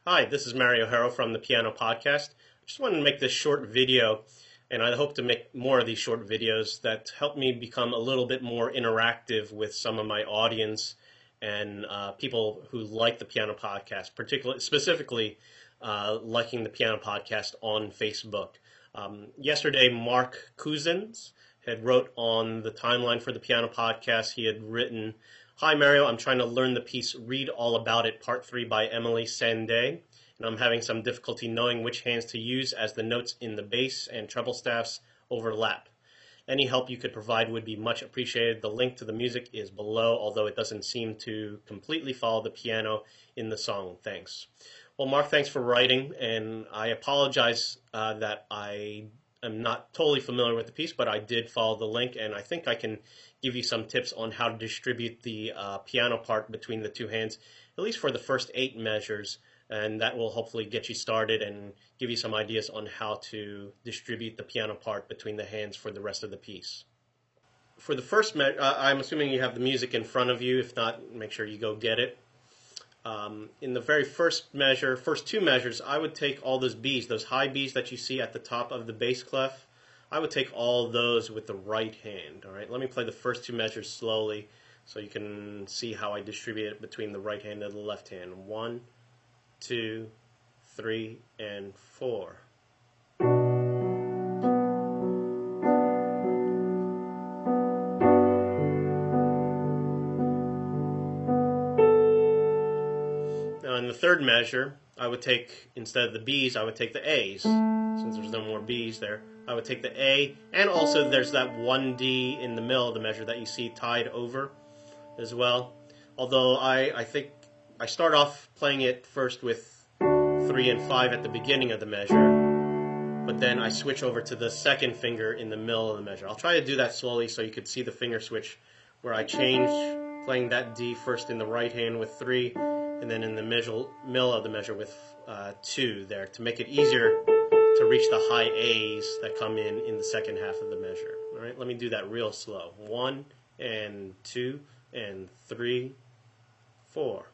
Hi, this is Mario Harrow from the Piano Podcast. I just wanted to make this short video, and I hope to make more of these short videos that help me become a little bit more interactive with some of my audience and people who like the Piano Podcast, particularly specifically liking the Piano Podcast on Facebook. Yesterday, Mark Cousins had wrote on the timeline for the Piano Podcast. He had written, "Hi Mario, I'm trying to learn the piece Read All About It, Part 3 by Emeli Sandé, and I'm having some difficulty knowing which hands to use as the notes in the bass and treble staffs overlap. Any help you could provide would be much appreciated. The link to the music is below, although it doesn't seem to completely follow the piano in the song. Thanks." Well, Mark, thanks for writing, and I apologize that I am not totally familiar with the piece, but I did follow the link, and I think I can give you some tips on how to distribute the piano part between the two hands, at least for the first 8 measures, and that will hopefully get you started and give you some ideas on how to distribute the piano part between the hands for the rest of the piece. For the first measure, I'm assuming you have the music in front of you. If not, make sure you go get it. In the very first measure, first 2 measures, I would take all those Bs, those high Bs that you see at the top of the bass clef. I would take all those with the right hand. All right, let me play the first 2 measures slowly so you can see how I distribute it between the right hand and the left hand. 1, 2, 3, and 4. Now in the third measure, I would take, instead of the Bs, I would take the As. Since there's no more Bs there, I would take the A, and also there's that 1D in the middle of the measure that you see tied over as well. Although I think I start off playing it first with 3 and 5 at the beginning of the measure, but then I switch over to the second finger in the middle of the measure. I'll try to do that slowly so you could see the finger switch where I change playing that D first in the right hand with 3, and then in the middle of the measure with 2 there to make it easier to reach the high A's that come in the second half of the measure. All right, let me do that real slow. 1 and 2 and 3, 4.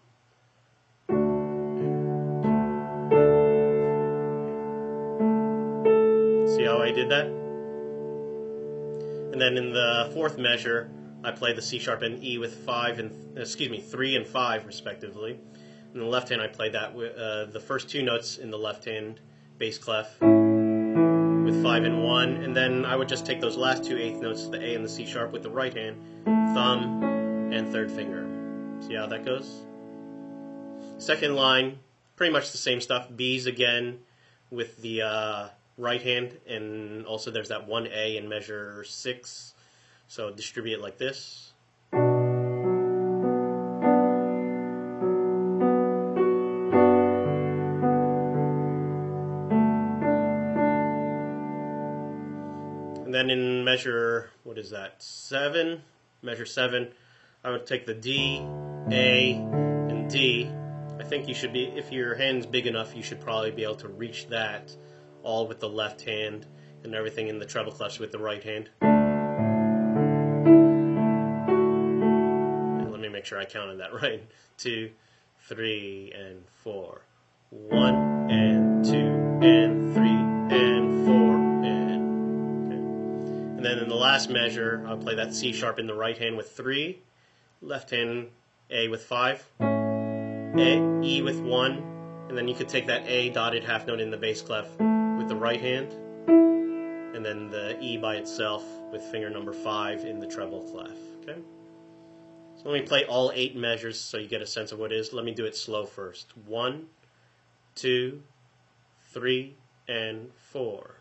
See how I did that? And then in the fourth measure, I play the C sharp and E with 3 and 5 respectively. In the left hand, I play that with the first 2 notes in the left hand bass clef with 5 and 1, and then I would just take those last 2 eighth notes, the A and the C sharp, with the right hand, thumb and third finger. See how that goes? Second line, pretty much the same stuff. B's again with the right hand, and also there's that 1A in measure 6. So distribute it like this. And then in measure, what is that, 7, measure 7, I would take the D, A, and D. I think you should be, if your hand's big enough, you should probably be able to reach that all with the left hand, and everything in the treble clefs with the right hand. And let me make sure I counted that right. 2, 3, and 4. 1, and 2, and 3, and 4, and okay. And then in the last measure, I'll play that C sharp in the right hand with 3, left hand A with 5, E with 1, and then you could take that A dotted half note in the bass clef with the right hand, and then the E by itself with finger number 5 in the treble clef. Okay. So let me play all 8 measures so you get a sense of what it is. Let me do it slow first. 1, 2, 3, and 4.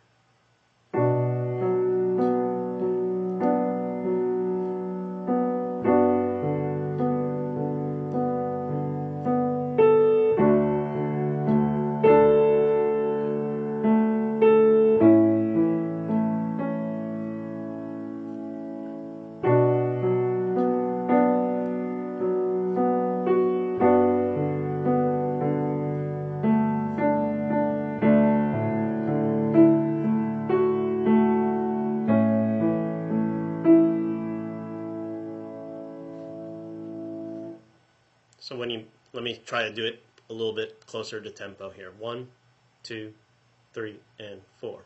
So let me try to do it a little bit closer to tempo here. 1, 2, 3, and 4.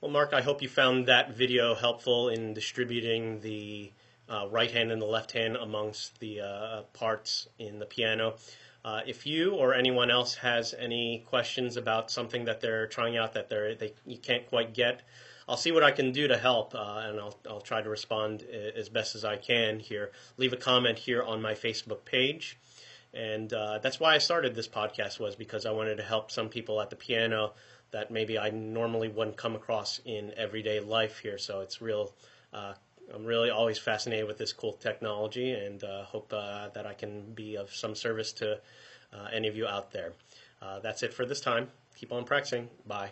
Well, Mark, I hope you found that video helpful in distributing the right hand and the left hand amongst the parts in the piano. If you or anyone else has any questions about something that they're trying out that you can't quite get, I'll see what I can do to help, and I'll try to respond as best as I can here. Leave a comment here on my Facebook page. And that's why I started this podcast, was because I wanted to help some people at the piano that maybe I normally wouldn't come across in everyday life here. So it's I'm really always fascinated with this cool technology, and hope that I can be of some service to any of you out there. That's it for this time. Keep on practicing. Bye.